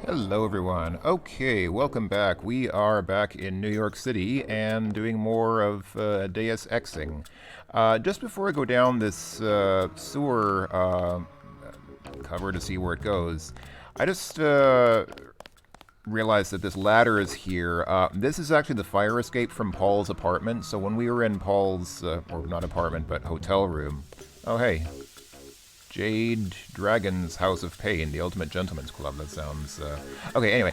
Hello, everyone. Okay, welcome back. We are back in New York City and doing more of Deus Exing. Just before I go down this sewer cover to see where it goes, I just realized that this ladder is here. This is actually the fire escape from Paul's apartment. So when we were in Paul's, or not apartment, but hotel room. Oh, hey, Jade Dragon's House of Pain, the Ultimate Gentleman's Club. That sounds... Okay, anyway.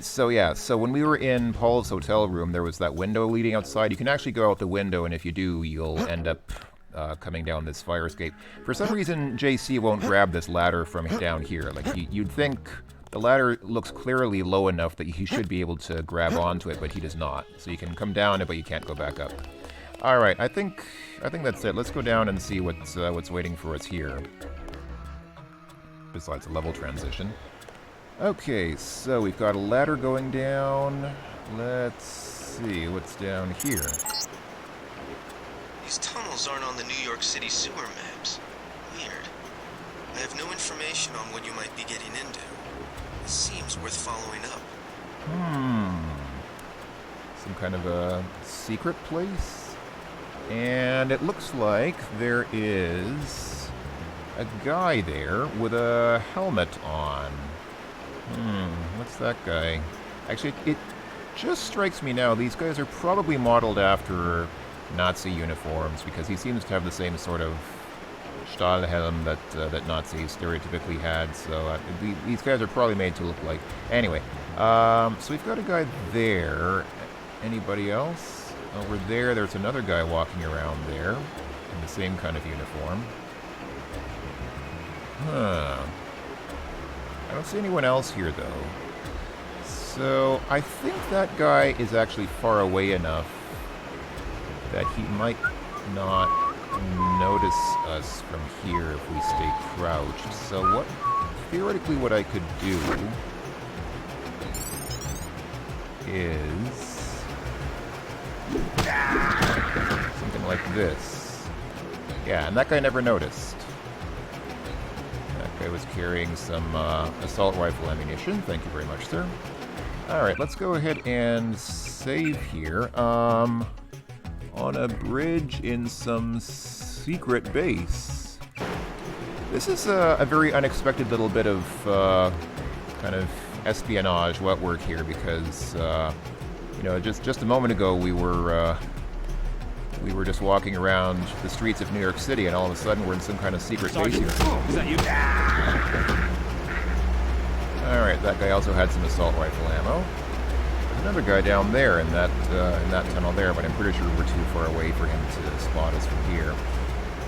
So when we were in Paul's hotel room, there was that window leading outside. You can actually go out the window, and if you do, you'll end up coming down this fire escape. For some reason, JC won't grab this ladder from down here. Like, you'd think the ladder looks clearly low enough that he should be able to grab onto it, but he does not. So you can come down it, but you can't go back up. All right, I think that's it. Let's go down and see what's waiting for us here. Besides a level transition. Okay, so we've got a ladder going down. Let's see what's down here. These tunnels aren't on the New York City sewer maps. Weird. I have no information on what you might be getting into. It seems worth following up. Some kind of a secret place? And it looks like there is a guy there with a helmet on. What's that guy? Actually, it just strikes me now, these guys are probably modeled after Nazi uniforms, because he seems to have the same sort of Stahlhelm that Nazis stereotypically had, so these guys are probably made to look like... Anyway, so we've got a guy there. Anybody else? Over there, there's another guy walking around there in the same kind of uniform. I don't see anyone else here, though. So I think that guy is actually far away enough that he might not notice us from here if we stay crouched. So theoretically what I could do is something like this. Yeah, and that guy never noticed. That guy was carrying some assault rifle ammunition. Thank you very much, sir. Alright, let's go ahead and save here. On a bridge in some secret base. This is a very unexpected little bit of kind of espionage work here, because you know, just a moment ago we were just walking around the streets of New York City, and all of a sudden we're in some kind of secret base here. Oh, is that you? Alright, that guy also had some assault rifle ammo. There's another guy down there in that tunnel there, but I'm pretty sure we're too far away for him to spot us from here.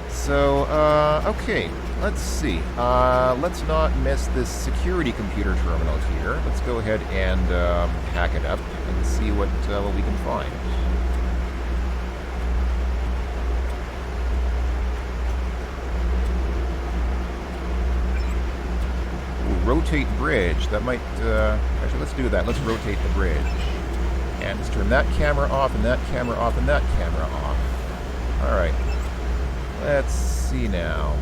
So, okay, let's see. Let's not miss this security computer terminal here. Let's go ahead and hack it up and see what we can find. Rotate bridge. That might... actually, let's do that. Let's rotate the bridge. And let's turn that camera off, and that camera off, and that camera off. Alright. Let's see now.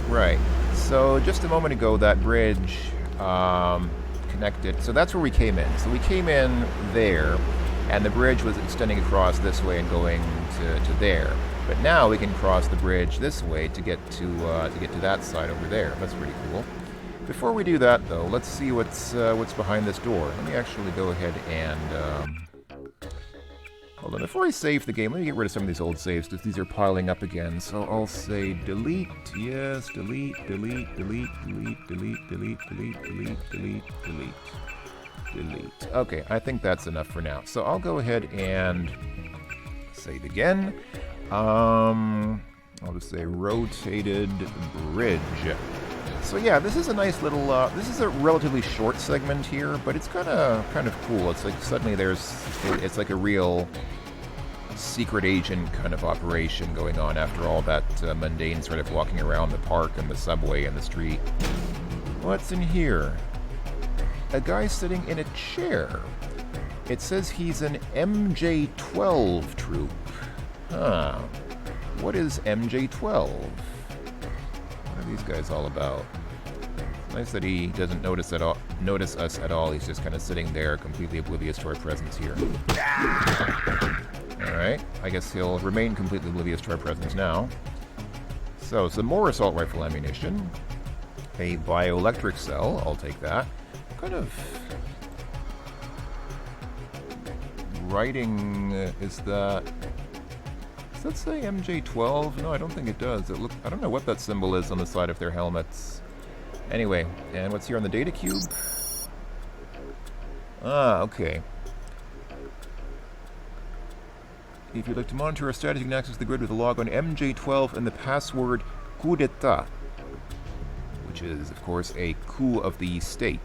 Right. So, just a moment ago, that bridge connected... So that's where we came in. So we came in there, and the bridge was extending across this way and going to there. But now we can cross the bridge this way to get to that side over there. That's pretty cool. Before we do that, though, let's see what's behind this door. Let me actually go ahead and... hold on, before I save the game, let me get rid of some of these old saves, because these are piling up again. So I'll say delete, yes, delete, delete, delete, delete, delete, delete, delete, delete, delete, delete, delete. Okay, I think that's enough for now. So I'll go ahead and save again. I'll just say rotated bridge. So yeah, this is a nice little, this is a relatively short segment here, but it's kind of cool. It's like suddenly it's like a real secret agent kind of operation going on after all that mundane sort of walking around the park and the subway and the street. What's in here? A guy sitting in a chair. It says he's an MJ-12 troop. Huh. What is MJ-12? What are these guys all about? Nice that he doesn't notice us at all. He's just kind of sitting there, completely oblivious to our presence here. Alright, I guess he'll remain completely oblivious to our presence now. So, some more assault rifle ammunition. A bioelectric cell, I'll take that. What kind of writing is that? Does that say MJ12? No, I don't think it does. I don't know what that symbol is on the side of their helmets. Anyway, and what's here on the data cube? Ah, okay. If you'd like to monitor our status, you can access the grid with a log on MJ12 and the password coup d'etat, which is, of course, a coup of the state.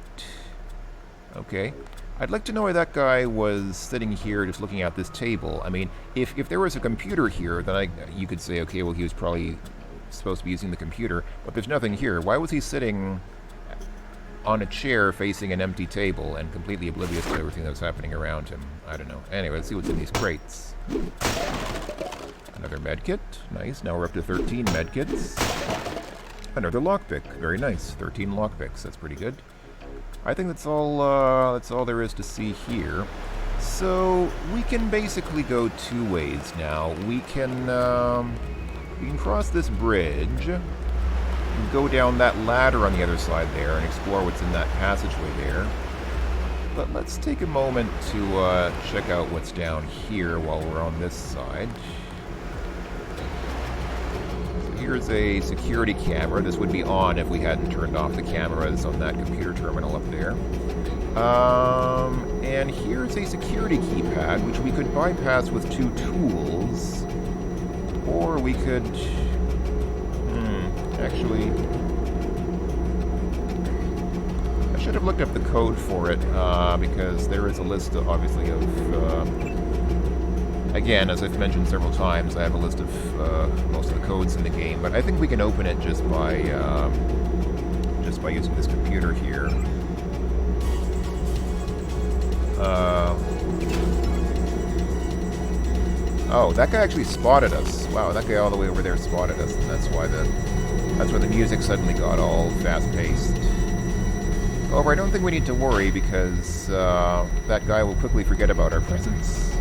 Okay. I'd like to know why that guy was sitting here just looking at this table. I mean, if there was a computer here, then you could say, okay, well, he was probably supposed to be using the computer, but there's nothing here. Why was he sitting on a chair facing an empty table and completely oblivious to everything that was happening around him? I don't know. Anyway, let's see what's in these crates. Another medkit. Nice. Now we're up to 13 medkits. Another lockpick. Very nice. 13 lockpicks. That's pretty good. I think that's all there is to see here. So we can basically go two ways now. We can cross this bridge, go down that ladder on the other side there, and explore what's in that passageway there. But let's take a moment to check out what's down here while we're on this side. So here's a security camera. This would be on if we hadn't turned off the cameras on that computer terminal up there. And here's a security keypad, which we could bypass with two tools. Or we could... actually... I should have looked up the code for it, because there is a list, obviously, of... again, as I've mentioned several times, I have a list of most of the codes in the game, but I think we can open it just by using this computer here. Oh, that guy actually spotted us. Wow, that guy all the way over there spotted us, and that's why the music suddenly got all fast-paced. However, I don't think we need to worry because that guy will quickly forget about our presence.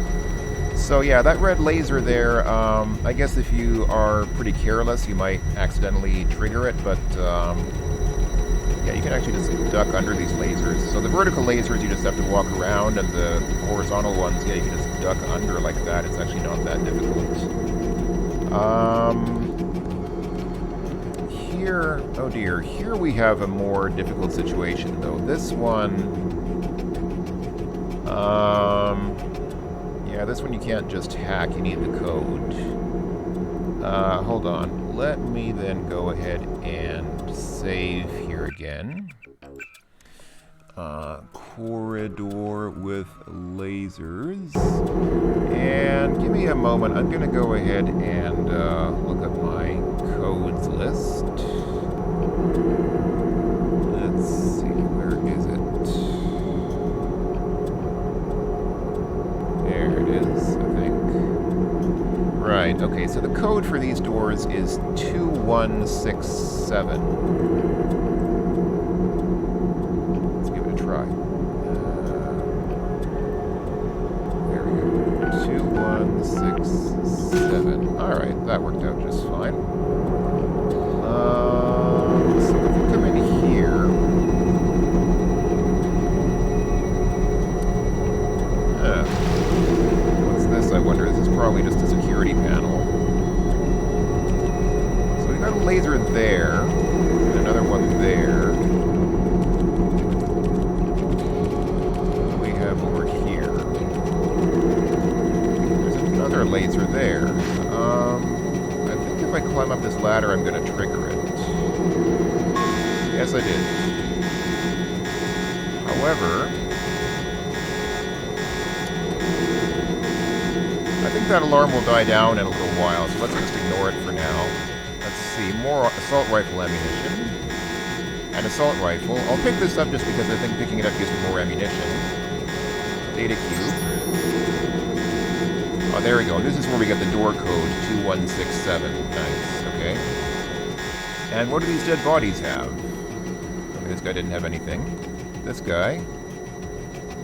So yeah, that red laser there, I guess if you are pretty careless, you might accidentally trigger it, but yeah, you can actually just duck under these lasers. So the vertical lasers, you just have to walk around, and the horizontal ones, yeah, you can just duck under like that. It's actually not that difficult. Here, oh dear, here we have a more difficult situation, though. This one, yeah, this one you can't just hack, you need the code. Hold on. Let me then go ahead and save here again. Corridor with lasers. And give me a moment. I'm going to go ahead and look up my codes list. Let's see, where is it? There it is, I think. Right, okay, so the code for these doors is 2167. Let's give it a try. There we go. 2167. Alright, that worked out just fine. So if we come in here... what's this, I wonder? This is probably just a security panel. So we got a laser there, and another one there. What do we have over here? There's another laser there. I think if I climb up this ladder, I'm going to trigger it. Yes, I did. However... I think that alarm will die down in a little while, so let's just ignore it for now. Let's see, more assault rifle ammunition. An assault rifle. I'll pick this up just because I think picking it up gives me more ammunition. Data cube. Oh, there we go. This is where we get the door code, 2167. Nice, okay. And what do these dead bodies have? Okay, this guy didn't have anything. This guy.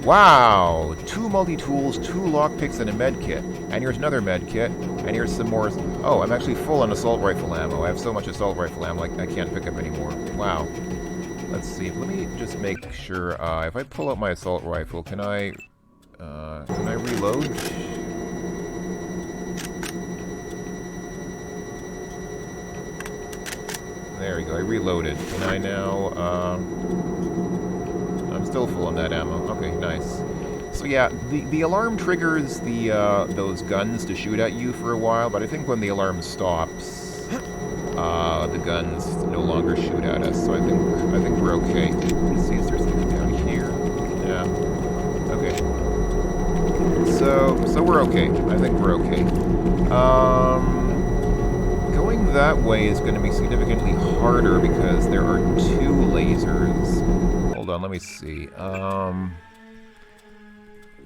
Wow! 2 multi-tools, 2 lockpicks, and a med kit. And here's another med kit. And here's some more. Oh, I'm actually full on assault rifle ammo. I have so much assault rifle ammo, I can't pick up anymore. Wow. Let's see. Let me just make sure. If I pull out my assault rifle, can I reload? There we go. I reloaded. Can I now? I'm still full on that ammo. Okay, nice. So yeah, the alarm triggers the those guns to shoot at you for a while, but I think when the alarm stops, the guns no longer shoot at us. So I think we're okay. Let's see, is there something down here? Yeah. Okay. So we're okay. I think we're okay. Going that way is going to be significantly harder because there are 2 lasers. Hold on, let me see.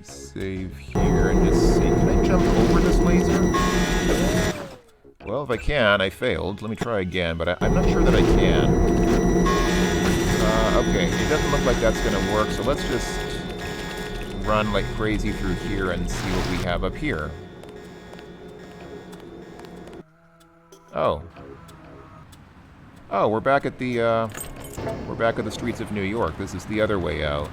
Save here and just see. Can I jump over this laser? Well, if I can, I failed. Let me try again, but I'm not sure that I can. Okay, it doesn't look like that's going to work, so let's just run like crazy through here and see what we have up here. Oh. Oh, we're back at the streets of New York. This is the other way out.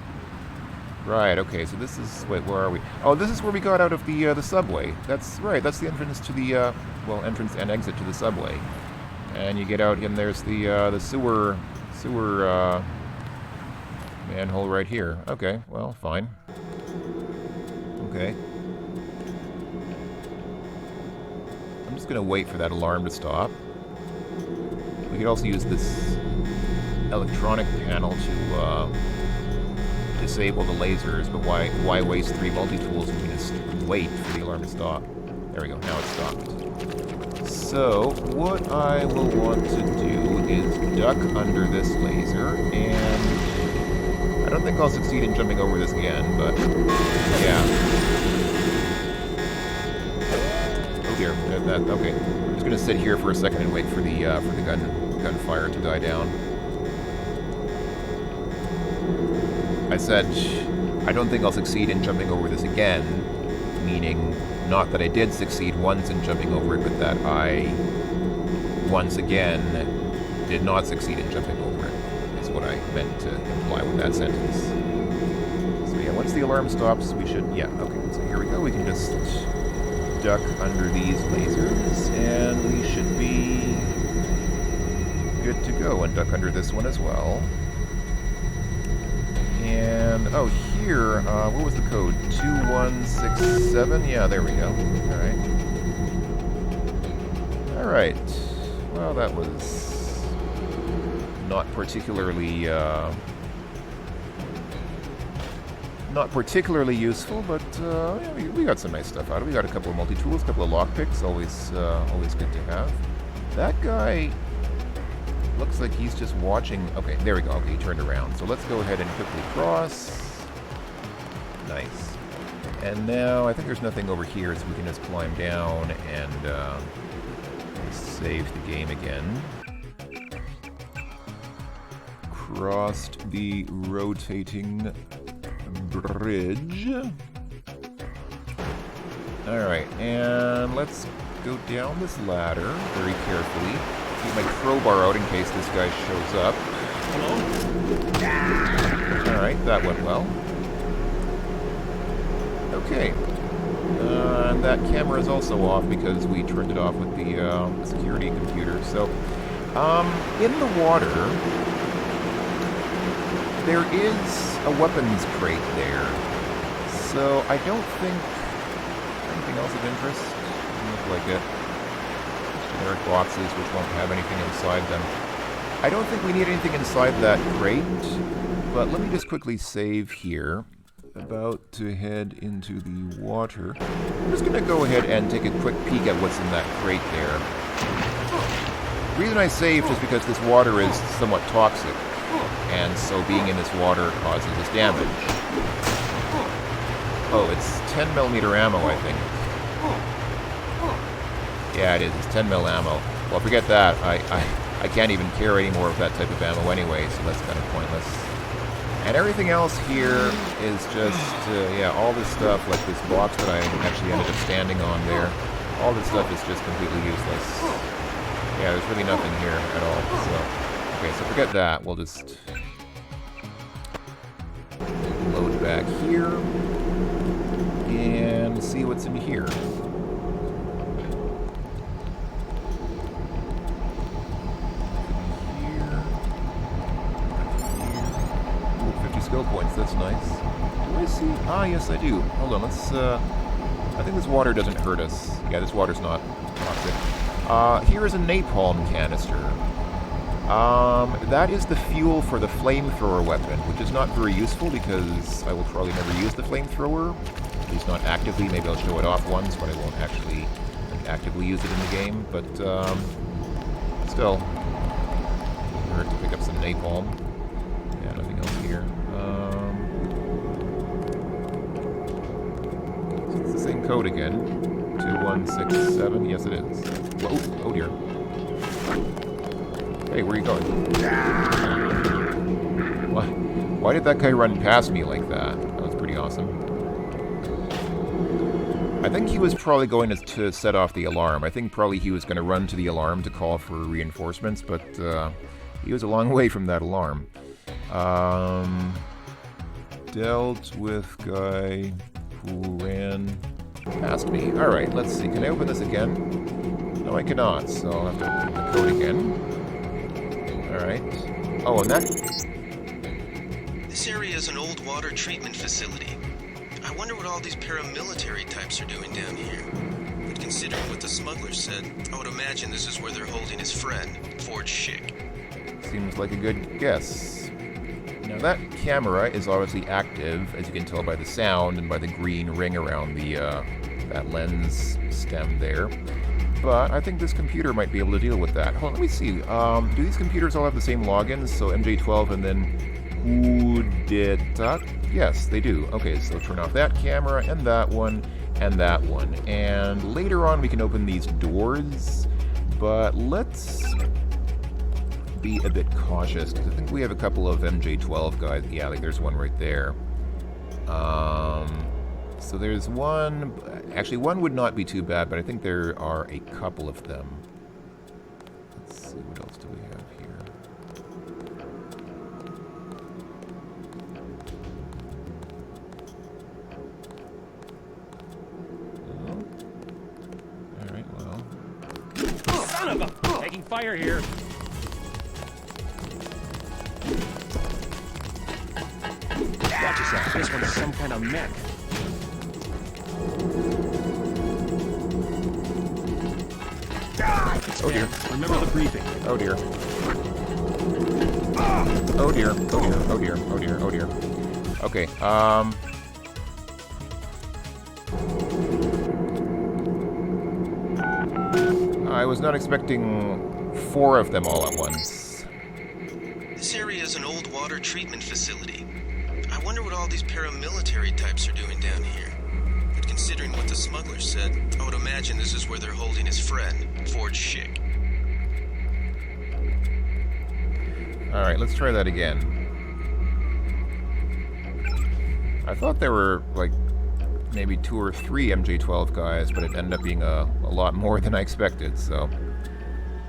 Right, okay, so this is... Wait, where are we? Oh, this is where we got out of the subway. That's right, that's the entrance to the, well, entrance and exit to the subway. And you get out and there's the sewer manhole right here. Okay, well, fine. Okay. I'm just gonna wait for that alarm to stop. We could also use this electronic panel to disable the lasers, but why waste 3 multi-tools when we can just wait for the alarm to stop? There we go, now it's stopped. So, what I will want to do is duck under this laser, and I don't think I'll succeed in jumping over this again, but yeah. Here, okay. I'm just gonna sit here for a second and wait for the gunfire to die down. I said I don't think I'll succeed in jumping over this again, meaning not that I did succeed once in jumping over it, but that I once again did not succeed in jumping over it. Is what I meant to imply with that sentence. So yeah, once the alarm stops, we should. Yeah, okay. So here we go. We can just duck under these lasers, and we should be good to go, and duck under this one as well. And, oh, here, what was the code? 2167? Yeah, there we go. Alright. Alright. Well, that was not particularly useful, but yeah, we got some nice stuff out of it. We got a couple of multi-tools, a couple of lockpicks, always good to have. That guy looks like he's just watching. Okay, there we go. Okay, he turned around. So let's go ahead and quickly cross. Nice. And now I think there's nothing over here, so we can just climb down and save the game again. Crossed the rotating bridge. Alright, and let's go down this ladder very carefully. Keep my crowbar out in case this guy shows up. Hello? Alright, that went well. Okay. And that camera is also off because we turned it off with the security computer. So, in the water, there is a weapons crate there. So, I don't think... Anything else of interest? Doesn't look like it. Generic boxes which won't have anything inside them. I don't think we need anything inside that crate, but let me just quickly save here. About to head into the water. I'm just going to go ahead and take a quick peek at what's in that crate there. The reason I saved is because this water is somewhat toxic, and so being in this water causes this damage. Oh, it's 10mm ammo, I think. Yeah, it is. It's 10mm ammo. Well, forget that. I I can't even carry any more of that type of ammo anyway, so that's kind of pointless. And everything else here is just, yeah, all this stuff, like this box that I actually ended up standing on there, all this stuff is just completely useless. Yeah, there's really nothing here at all, so... Okay, so forget that, we'll just... load back here, and see what's in here. 50 skill points, that's nice. Do I see? Ah, yes I do. Hold on, let's, I think this water doesn't hurt us. Yeah, this water's not toxic. Here is a napalm canister. That is the fuel for the flamethrower weapon, which is not very useful because I will probably never use the flamethrower. At least not actively. Maybe I'll show it off once, but I won't actually actively use it in the game. But, still. Hurt to pick up some napalm. Yeah, nothing else here. So it's the same code again. 2167. Yes, it is. Whoa, oh dear. Hey, where are you going? Why did that guy run past me like that? That was pretty awesome. I think he was probably going to set off the alarm. I think probably he was going to run to the alarm to call for reinforcements, but he was a long way from that alarm. Dealt with guy who ran past me. Alright, let's see. Can I open this again? No, I cannot, so I'll have to open the code again. Alright. Oh, and that... This area is an old water treatment facility. I wonder what all these paramilitary types are doing down here. But considering what the smuggler said, I would imagine this is where they're holding his friend, Forge Schick. Seems like a good guess. Now that camera is obviously active, as you can tell by the sound and by the green ring around the that lens stem there. But I think this computer might be able to deal with that. Hold on, let me see. Do these computers all have the same logins? So MJ12 and then who did that? Yes, they do. Okay, so turn off that camera and that one and that one. And later on we can open these doors. But let's be a bit cautious, because I think we have a couple of MJ12 guys. Yeah, like there's one right there. So there's one. Actually, one would not be too bad, but I think there are a couple of them. Let's see, what else do we have here? Alright, well. Son of a... Taking fire here. Watch yourself. This one's some kind of mech. Oh dear. Remember the briefing. Oh dear. Oh dear. Oh dear. Oh dear. Oh dear. Oh dear. Okay, I was not expecting 4 of them all at once. This area is an old water treatment facility. I wonder what all these paramilitary types are doing down here. But considering what the smuggler said, I would imagine this is where they're holding his friend, Forge Schick. Alright, let's try that again. I thought there were, like, maybe 2 or 3 MJ12 guys, but it ended up being a lot more than I expected, so...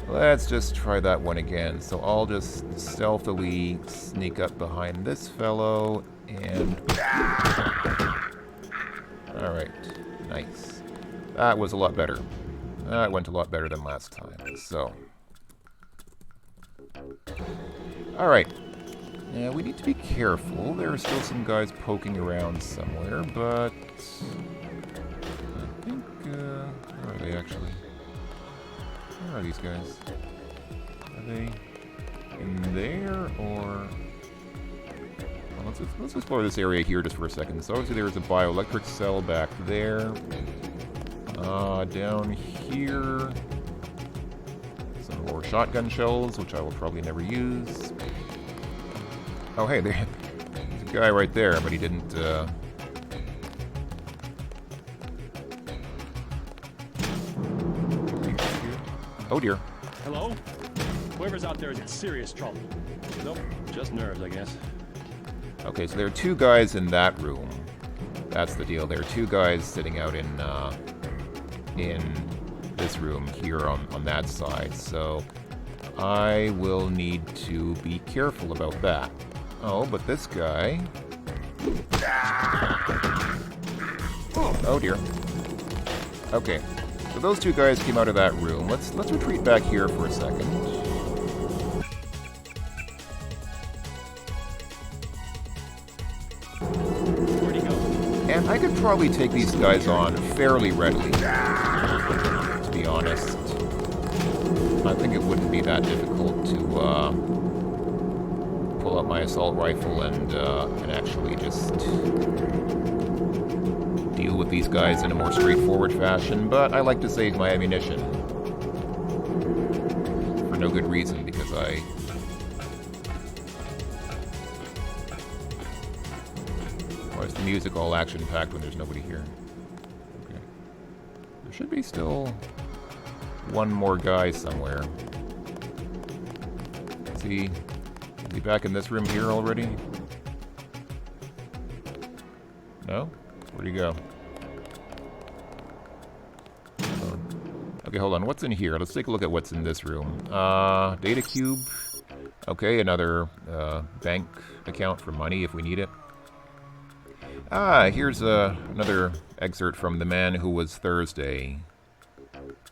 Let's just try that one again. So I'll just stealthily sneak up behind this fellow, and... Alright, nice. That was a lot better. That went a lot better than last time, so... Alright. Yeah, we need to be careful. There are still some guys poking around somewhere, but... I think, where are they actually? Where are these guys? Are they in there, or... Well, let's explore this area here just for a second. So obviously there's a bioelectric cell back there. Down here... Some more shotgun shells, which I will probably never use. Oh, hey, there's a guy right there, but he didn't, Oh, dear. Hello? Whoever's out there is in serious trouble. Nope, just nerves, I guess. Okay, so there are two guys in that room. That's the deal. There are two guys sitting out in this room here on that side. So I will need to be careful about that. Oh, but this guy... Oh dear. Okay, so those two guys came out of that room. Let's retreat back here for a second. Where'd he go? And I could probably take these guys on fairly readily, to be honest. I think it wouldn't be that difficult to pull out my assault rifle and actually just deal with these guys in a more straightforward fashion, but I like to save my ammunition. For no good reason, because why is the music all action-packed when there's nobody here? Okay. There should be still one more guy somewhere. Is he back in this room here already? No? Where'd he go? Okay, hold on. What's in here? Let's take a look at what's in this room. Data cube. Okay, another bank account for money if we need it. Here's another excerpt from The Man Who Was Thursday.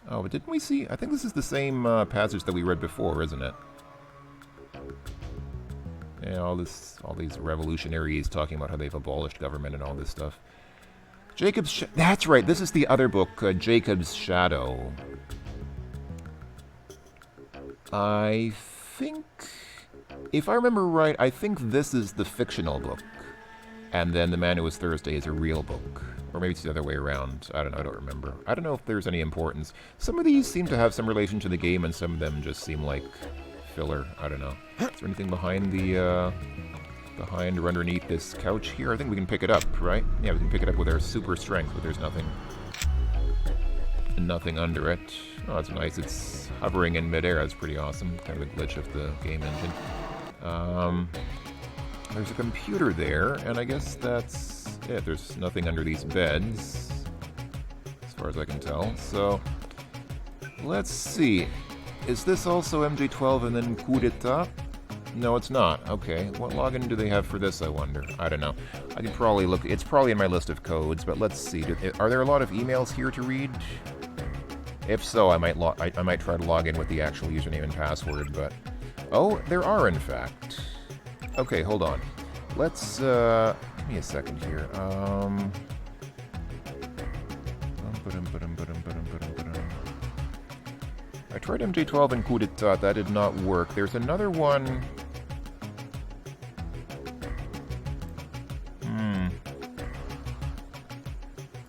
Oh, but didn't we see... I think this is the same passage that we read before, isn't it? Yeah, all these revolutionaries talking about how they've abolished government and all this stuff. That's right, this is the other book, Jacob's Shadow. I think... If I remember right, I think this is the fictional book. And then The Man Who Was Thursday is a real book. Or maybe it's the other way around. I don't know, I don't remember. I don't know if there's any importance. Some of these seem to have some relation to the game, and some of them just seem like filler. I don't know. Is there anything behind behind or underneath this couch here? I think we can pick it up, right? Yeah, we can pick it up with our super strength, but there's nothing under it. Oh, that's nice. It's hovering in midair. That's pretty awesome. Kind of a glitch of the game engine. There's a computer there, and I guess that's it. There's nothing under these beds, as far as I can tell. So, let's see. Is this also MJ12 and then coup d'etat? No, it's not. Okay. What login do they have for this, I wonder? I don't know. I could probably look. It's probably in my list of codes, but let's see. Are there a lot of emails here to read? If so, I might try to log in with the actual username and password, but... Oh, there are, in fact. Okay, hold on. Let's, give me a second here. I tried MJ12 and coup d'etat. That did not work. There's another one...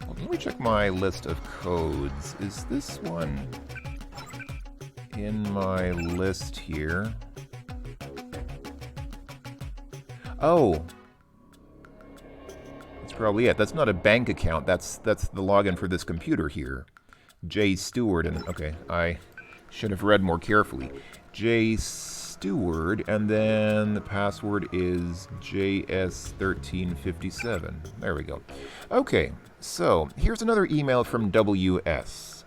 Well, let me check my list of codes. Is this one in my list here? Oh, that's probably it. That's not a bank account. That's the login for this computer here. J Stewart, and okay, I should have read more carefully. J Stewart, and then the password is JS1357. There we go. Okay, so here's another email from WS.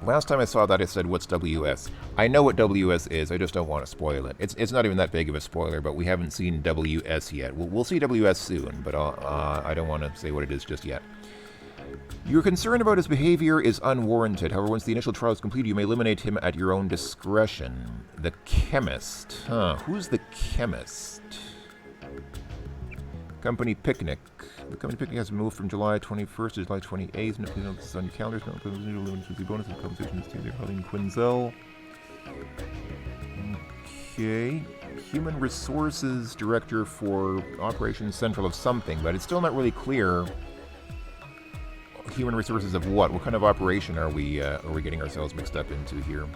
Last time I saw that, it said, "What's WS?" I know what WS is, I just don't want to spoil it. It's not even that big of a spoiler, but we haven't seen WS yet. We'll see WS soon, but I don't want to say what it is just yet. Your concern about his behavior is unwarranted. However, once the initial trial is complete, you may eliminate him at your own discretion. The chemist. Who's the chemist? Company picnic. The company picnic has moved from July 21st to July 28th. No, please note this on your calendars. No, please note Tuesday bonus and compensation is Tuesday. Probably in Quinzel. Okay. Human Resources Director for Operations Central of something, but it's still not really clear. Human Resources of what? What kind of operation are we getting ourselves mixed up into here?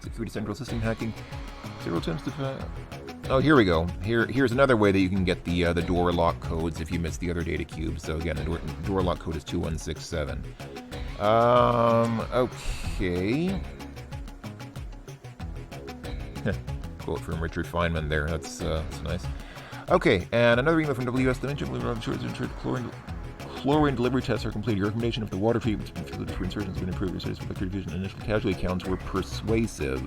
Security Central System hacking. 0 attempts to... Oh, here we go. Here's another way that you can get the door lock codes if you missed the other data cube. So again, the door lock code is 2167. Okay. Quote from Richard Feynman there. That's nice. Okay, and another email from WS. The mention chlorine delivery tests are complete. Your recommendation of the water treatment for insertions has been improved. Your studies for vector division and initial casualty counts were persuasive.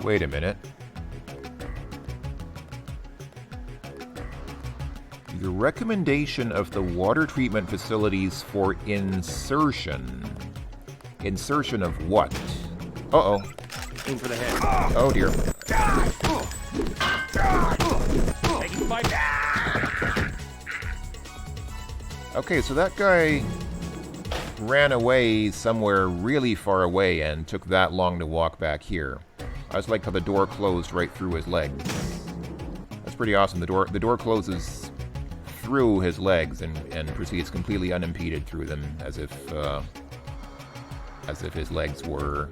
Wait a minute. Your recommendation of the water treatment facilities for insertion. Insertion of what? Uh-oh. Aim for the head. Oh dear. Taking fight. Okay, so that guy ran away somewhere really far away and took that long to walk back here. I just like how the door closed right through his legs. That's pretty awesome. The door closes through his legs and proceeds completely unimpeded through them, as if his legs were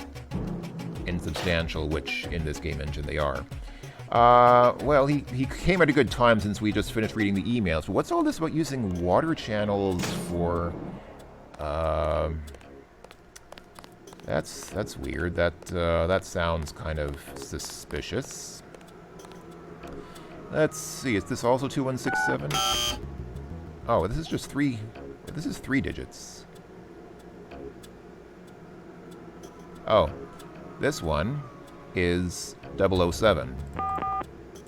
insubstantial, which in this game engine they are. Well, he came at a good time since we just finished reading the emails. But what's all this about using water channels for? That's weird. That sounds kind of suspicious. Let's see. Is this also 2167? Oh, this is just three. This is 3 digits. Oh, this one is 007.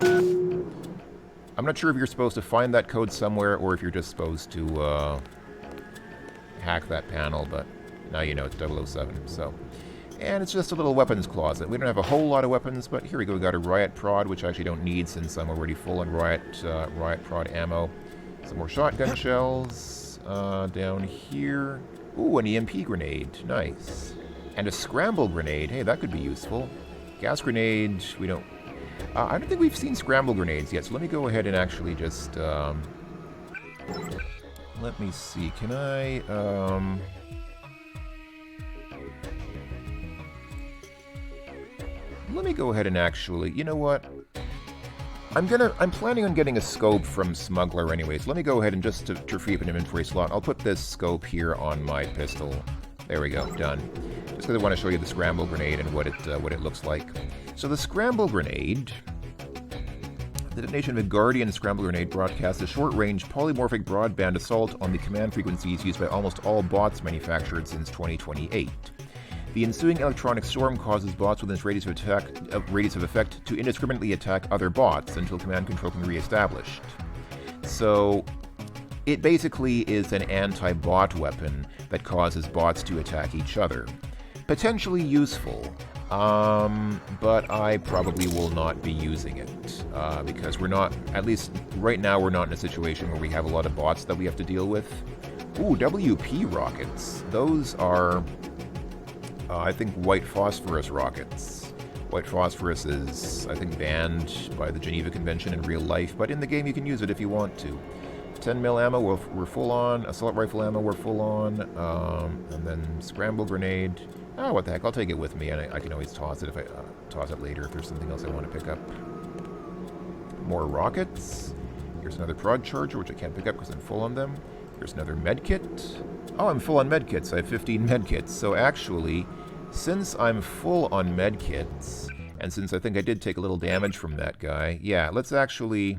I'm not sure if you're supposed to find that code somewhere or if you're just supposed to hack that panel, but now you know it's 007. So, and it's just a little weapons closet. We don't have a whole lot of weapons, but here we go. We got a riot prod, which I actually don't need since I'm already full on riot prod ammo. Some more shotgun shells down here. Ooh, an EMP grenade. Nice. And a scramble grenade. Hey, that could be useful. Gas grenade, we don't... I don't think we've seen scramble grenades yet, so let me go ahead and actually just... let me see, can I... Let me go ahead and actually... You know what? I'm planning on getting a scope from Smuggler anyways. Let me go ahead and just to free up an inventory slot, I'll put this scope here on my pistol. There we go, done. Just because I want to show you the scramble grenade and what it looks like. So the scramble grenade, the detonation of a Guardian scramble grenade broadcasts a short-range polymorphic broadband assault on the command frequencies used by almost all bots manufactured since 2028. The ensuing electronic storm causes bots within its radius of effect to indiscriminately attack other bots until command control can be reestablished. So it basically is an anti-bot weapon that causes bots to attack each other. Potentially useful, but I probably will not be using it, because we're not, at least right now, we're not in a situation where we have a lot of bots that we have to deal with. Ooh, WP rockets. Those are, I think, white phosphorus rockets. White phosphorus is, I think, banned by the Geneva Convention in real life, but in the game you can use it if you want to. 10 mil ammo, we're full on. Assault rifle ammo, we're full on. And then scramble grenade. Oh, what the heck? I'll take it with me, and I can always toss it if I toss it later if there's something else I want to pick up. More rockets. Here's another prod charger, which I can't pick up because I'm full on them. Here's another med kit. Oh, I'm full on med kits. I have 15 med kits. So actually, since I'm full on med kits, and since I think I did take a little damage from that guy, yeah, let's actually...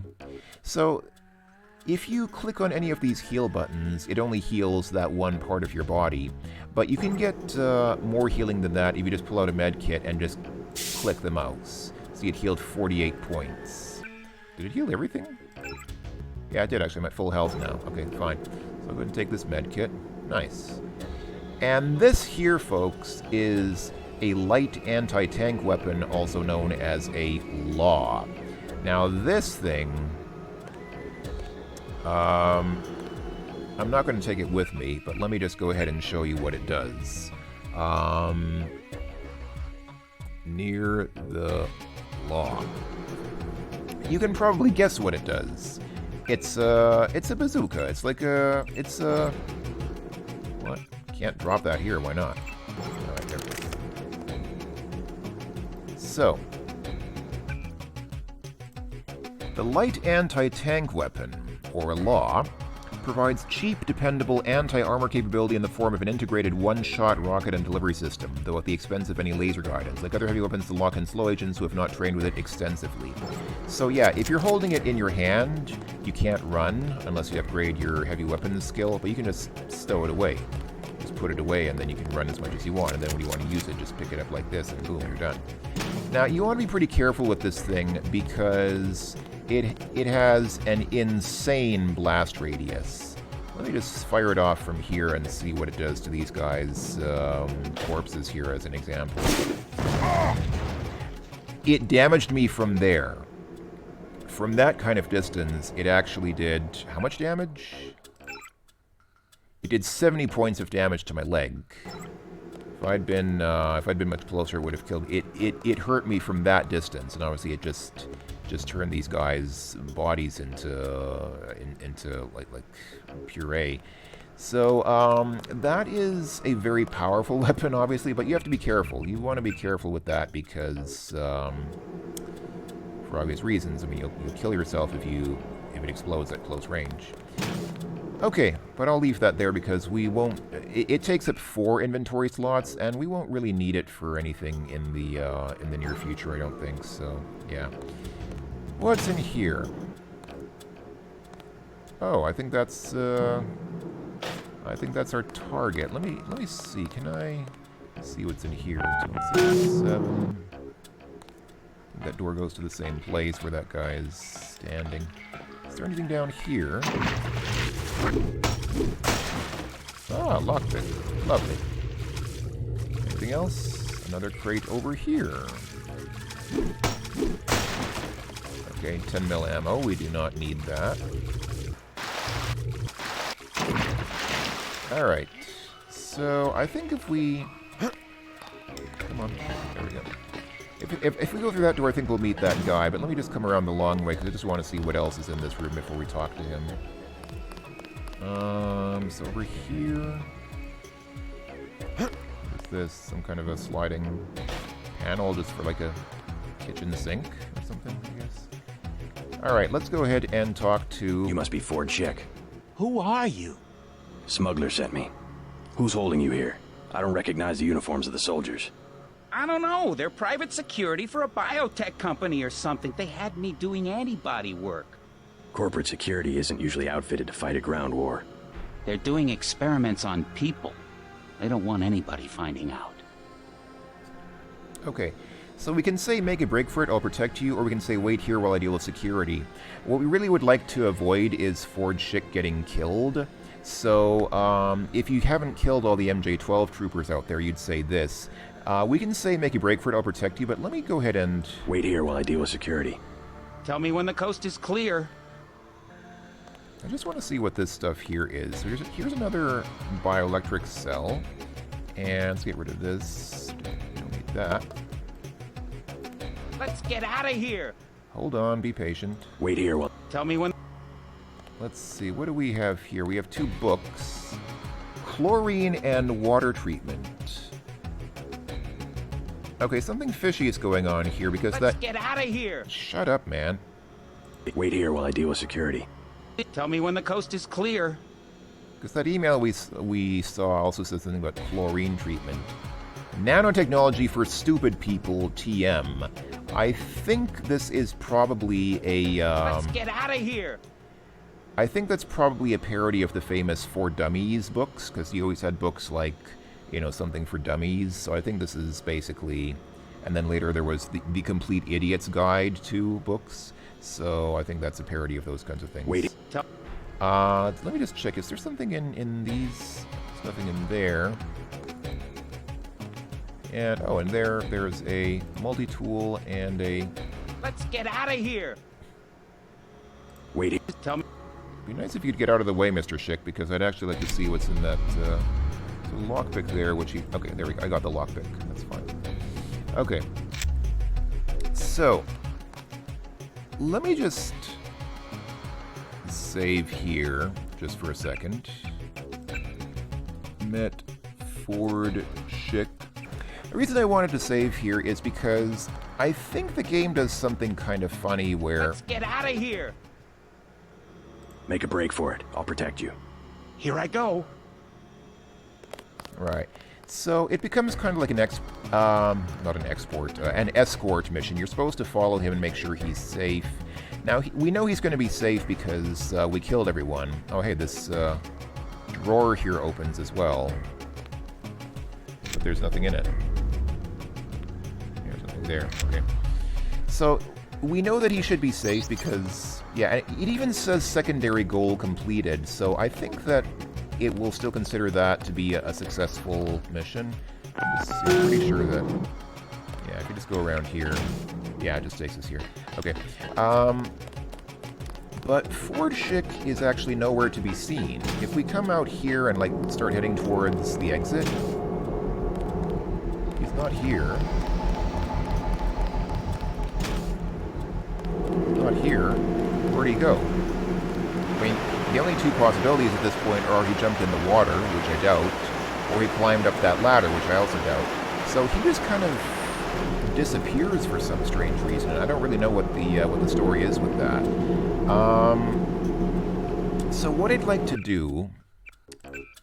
So, if you click on any of these heal buttons, it only heals that one part of your body. But you can get more healing than that if you just pull out a med kit and just click the mouse. See, it healed 48 points. Did it heal everything? Yeah, it did actually. I'm at full health now. Okay, fine. So I'll go ahead and take this med kit. Nice. And this here, folks, is a light anti-tank weapon, also known as a LAW. Now, this thing... I'm not going to take it with me, but let me just go ahead and show you what it does. Near the law. You can probably guess what it does. It's a bazooka. It's like a... It's a... What? Can't drop that here. Why not? All right, there. So... The light anti-tank weapon, or LAW, provides cheap, dependable anti-armor capability in the form of an integrated one-shot rocket and delivery system, though at the expense of any laser guidance. Like other heavy weapons, to lock in slow agents who have not trained with it extensively. So yeah, if you're holding it in your hand, you can't run unless you upgrade your heavy weapons skill, but you can just stow it away. Just put it away and then you can run as much as you want, and then when you want to use it, just pick it up like this and boom, you're done. Now, you want to be pretty careful with this thing because it has an insane blast radius. Let me just fire it off from here and see what it does to these guys' corpses here as an example. It damaged me from there. From that kind of distance, it actually did... how much damage? It did 70 points of damage to my leg. If I'd been much closer, it would have killed it. It hurt me from that distance, and obviously it just turned these guys' bodies into like puree. So that is a very powerful weapon, obviously, but you have to be careful. You want to be careful with that because, for obvious reasons. I mean, you'll kill yourself if it explodes at close range. Okay, but I'll leave that there because we won't... It takes up 4 inventory slots, and we won't really need it for anything in the near future, I don't think, so, yeah. What's in here? Oh, I think that's our target. Let me see, can I see what's in here? 7. That door goes to the same place where that guy is standing. Is there anything down here? Ah, lockpick. Lovely. Anything else? Another crate over here. Okay, 10 mil ammo. We do not need that. Alright. So, I think if we... Come on. There we go. If we go through that door, I think we'll meet that guy, but let me just come around the long way, because I just want to see what else is in this room before we talk to him. So over here... What's this? Some kind of a sliding panel just for like a kitchen sink or something, I guess. Alright, let's go ahead and talk to... You must be Ford Schick. Who are you? Smuggler sent me. Who's holding you here? I don't recognize the uniforms of the soldiers. I don't know. They're private security for a biotech company or something. They had me doing antibody work. Corporate security isn't usually outfitted to fight a ground war. They're doing experiments on people. They don't want anybody finding out. Okay, so we can say make a break for it, I'll protect you, or we can say wait here while I deal with security. What we really would like to avoid is Ford Schick getting killed. So if you haven't killed all the MJ-12 troopers out there, you'd say this. We can say make a break for it, I'll protect you, but let me go ahead and... Wait here while I deal with security. Tell me when the coast is clear. I just want to see what this stuff here is. So here's another bioelectric cell. And let's get rid of this. Don't need that. Let's get out of here. Hold on, be patient. Wait here while... Tell me when... Let's see, what do we have here? We have 2 books. Chlorine and water treatment. Okay, something fishy is going on here because Let's get out of here. Shut up, man. Wait here while I deal with security. Tell me when the coast is clear. Because that email we saw also says something about chlorine treatment. Nanotechnology for stupid people, TM. I think this is probably a... Let's get out of here. I think that's probably a parody of the famous For Dummies books, because he always had books like, you know, something for dummies. So I think this is basically... And then later there was the Complete Idiot's Guide to books. So I think that's a parody of those kinds of things. Wait. Let me just check. Is there something in these? There's nothing in there. And, oh, and there's a multi-tool and a... Let's get out of here. Wait. Tell me... It'd be nice if you could get out of the way, Mr. Schick, because I'd actually like to see what's in that lockpick there, which he... Okay, there we go. I got the lockpick. That's fine. Okay. So, let me just save here, just for a second. Met Ford Schick. The reason I wanted to save here is because I think the game does something kind of funny where... Let's get out of here. Make a break for it. I'll protect you. Here I go. Right. So it becomes kind of like not an export, an escort mission. You're supposed to follow him and make sure he's safe. Now, we know he's going to be safe because we killed everyone. Oh, hey, this drawer here opens as well. But there's nothing in it. There's nothing there. Okay. So we know that he should be safe because, yeah, it even says secondary goal completed. So I think that it will still consider that to be a successful mission. I'm pretty sure that, yeah, if you just go around here, yeah, it just takes us here. Okay. But Fordschick is actually nowhere to be seen. If we come out here and, like, start heading towards the exit, he's not here. Not here. Where'd he go? I mean, the only two possibilities at this point are he jumped in the water, which I doubt, or he climbed up that ladder, which I also doubt. So he just kind of disappears for some strange reason, and I don't really know what the story is with that. So what I'd like to do,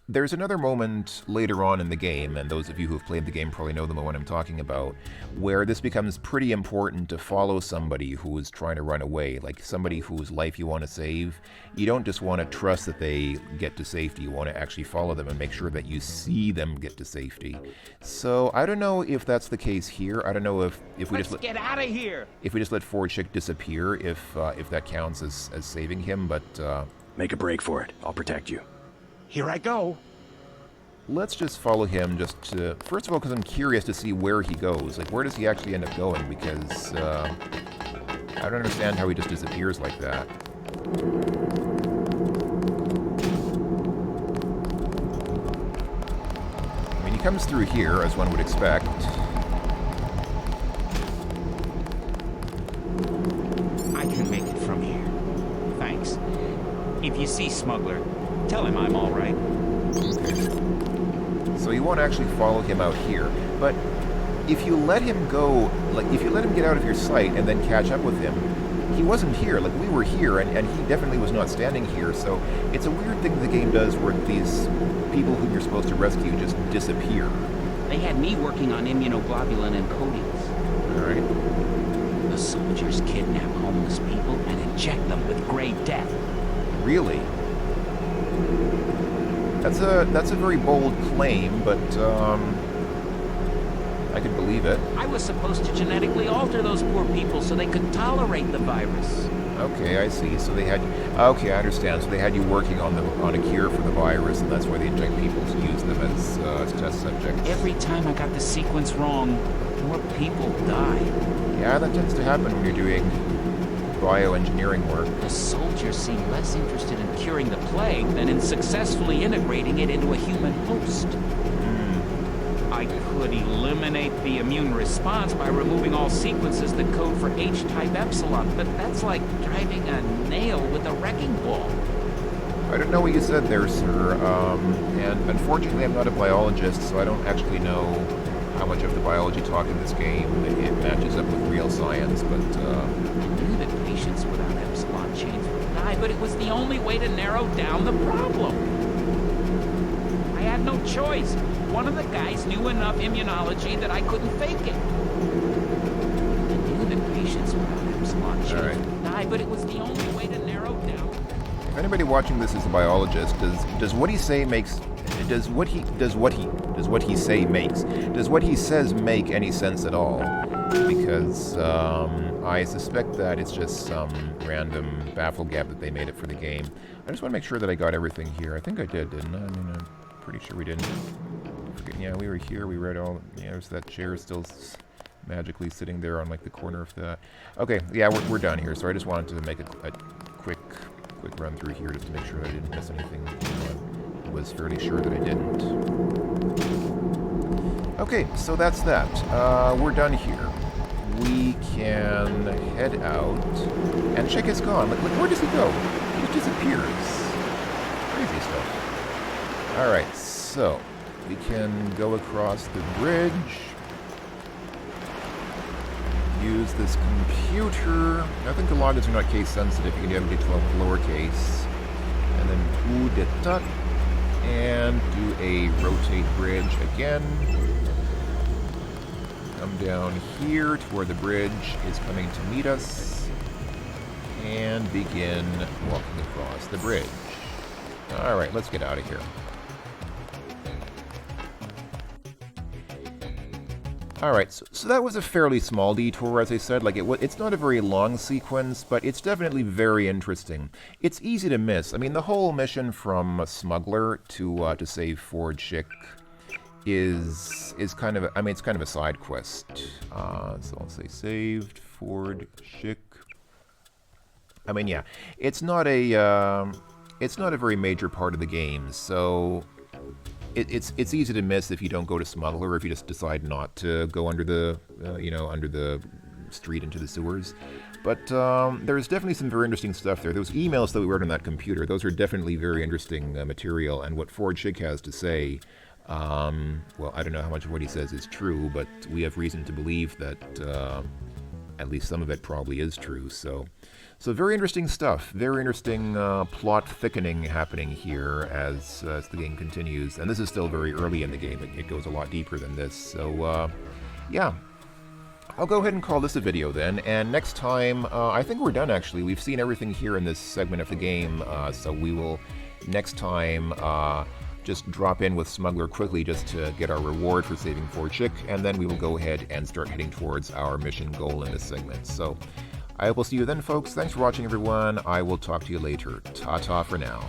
there's another moment later on in the game, and those of you who have played the game probably know the moment I'm talking about, where this becomes pretty important to follow somebody who is trying to run away, like somebody whose life you want to save. You don't just want to trust that they get to safety, you want to actually follow them and make sure that you see them get to safety. So I don't know if that's the case here. I don't know if we Let's get out of here. If we just let Fordschick disappear, if that counts as saving him, but Make a break for it. I'll protect you. Here I go. let's just follow him just to, first of all, because I'm curious to see where he goes. Like, where does he actually end up going? Because I don't understand how he just disappears like that. I mean, he comes through here, as one would expect. I can make it from here. Thanks. If you see Smuggler, tell him I'm all right. Okay. So you won't actually follow him out here, but if you let him go, like if you let him get out of your sight and then catch up with him, he wasn't here. Like, we were here, and he definitely was not standing here. So it's a weird thing the game does where these people who you're supposed to rescue just disappear. They had me working on immunoglobulin encodings. All right. The soldiers kidnap homeless people and inject them with gray death. Really? That's a very bold claim, but I could believe it. I was supposed to genetically alter those poor people so they could tolerate the virus. Okay, I see. So they had. Okay, I understand. So they had you working on a cure for the virus, and that's why they inject people to use them as test subjects. Every time I got the sequence wrong, more people die. Yeah, that tends to happen when you're doing bioengineering work. The soldiers seem less interested in curing the plague than in successfully integrating it into a human host. I could eliminate the immune response by removing all sequences that code for H-type epsilon, but that's like driving a nail with a wrecking ball. I don't know what you said there, sir. And unfortunately, I'm not a biologist, so I don't actually know how much of the biology talk in this game it matches up with real science, but I knew that patients without epsilon chains would die, but it was the only way to narrow down the problem. I had no choice. One of the guys knew enough immunology that I couldn't fake it. I knew that patients without epsilon chains would die, but it was the only way to narrow down. if anybody watching this is a biologist, does what he say makes does what he says make any sense at all? Because I suspect that it's just some random baffle gap that they made it for the game. I just want to make sure that I got everything here. I think I did, didn't I? I mean, I'm pretty sure we didn't. Yeah, we were here. We read all. Yeah, there's that chair still magically sitting there on like the corner of that. Okay, yeah, we're done here. So I just wanted to make a quick run through here just to make sure I didn't miss anything. I was fairly sure that I didn't. Okay, so that's that. We're done here. We can head out. And Chick is gone. Look, where does he go? He just disappears. Crazy stuff. Alright, so we can go across the bridge. Use this computer. I think the logins are not case sensitive. You can do everything lowercase. and then coup d'etat, and do a rotate bridge again. Come down here to where the bridge is coming to meet us, and begin walking across the bridge. Alright, let's get out of here. Alright, so that was a fairly small detour, as I said. Like, it's not a very long sequence, but it's definitely very interesting. It's easy to miss. I mean, the whole mission from Smuggler to save Ford Schick is kind of, it's kind of a side quest. So I'll say saved Ford Schick. I mean, yeah, it's not a very major part of the game, so it's easy to miss if you don't go to Smuggler, or if you just decide not to go under the under the street into the sewers. But there's definitely some very interesting stuff there. Those emails that we wrote on that computer, those are definitely very interesting material. And what Ford Schick has to say, well, I don't know how much of what he says is true, but we have reason to believe that at least some of it probably is true. So very interesting stuff. Very interesting plot thickening happening here as the game continues. And this is still very early in the game. It goes a lot deeper than this. So, yeah. I'll go ahead and call this a video then. And next time, I think we're done, actually. We've seen everything here in this segment of the game. So we will, next time, just drop in with Smuggler quickly just to get our reward for saving Ford Schick. And then we will go ahead and start heading towards our mission goal in this segment. So I will see you then, folks. Thanks for watching, everyone. I will talk to you later. Ta-ta for now.